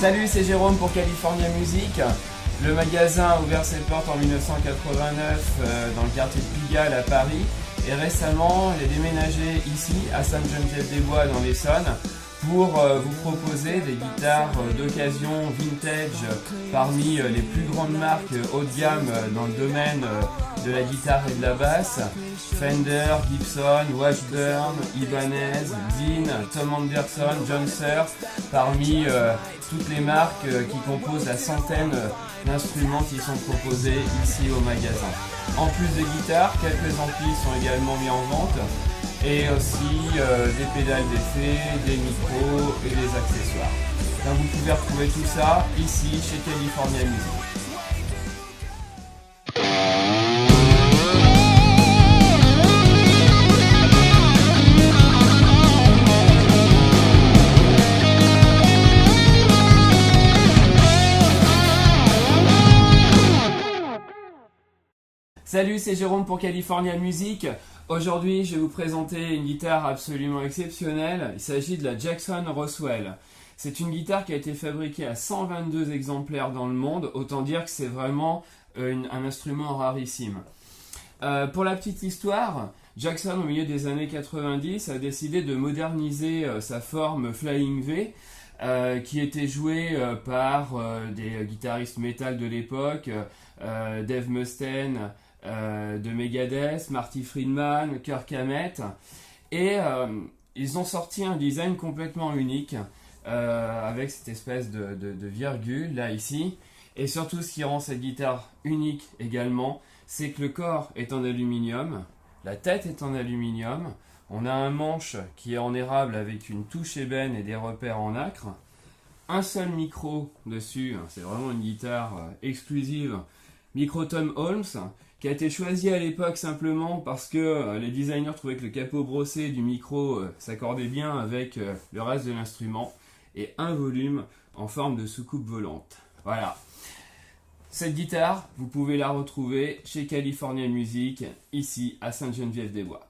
Salut, c'est Jérôme pour California Music. Le magasin a ouvert ses portes en 1989 dans le quartier de Pigalle à Paris. Et récemment, il a déménagé ici, à Sainte-Geneviève-des-Bois dans l'Essonne, pour vous proposer des guitares d'occasion vintage parmi les plus grandes marques haut de gamme dans le domaine de la guitare et de la basse. Fender, Gibson, Washburn, Ibanez, Dean, Tom Anderson, John Suhr, parmi toutes les marques qui composent la centaine d'instruments qui sont proposés ici au magasin. En plus des guitares, quelques amplis sont également mis en vente et aussi des pédales d'effet, des micros et des accessoires. Donc vous pouvez retrouver tout ça ici chez California Music. Salut, c'est Jérôme pour California Music. Aujourd'hui, je vais vous présenter une guitare absolument exceptionnelle. Il s'agit de la Jackson Roswell. C'est une guitare qui a été fabriquée à 122 exemplaires dans le monde. Autant dire que c'est vraiment un instrument rarissime. Pour la petite histoire, Jackson, au milieu des années 90, a décidé de moderniser sa forme Flying V, qui était jouée par des guitaristes métal de l'époque, Dave Mustaine, de Megadeth, Marty Friedman, Kirk Hammett, et ils ont sorti un design complètement unique avec cette espèce de virgule là ici, et surtout ce qui rend cette guitare unique également, c'est que le corps est en aluminium, la tête est en aluminium, on a un manche qui est en érable avec une touche ébène et des repères en nacre, un seul micro dessus, c'est vraiment une guitare exclusive, micro Tom Holmes, qui a été choisi à l'époque simplement parce que les designers trouvaient que le capot brossé du micro s'accordait bien avec le reste de l'instrument, et un volume en forme de soucoupe volante. Voilà. Cette guitare, vous pouvez la retrouver chez California Music, ici à Sainte-Geneviève-des-Bois.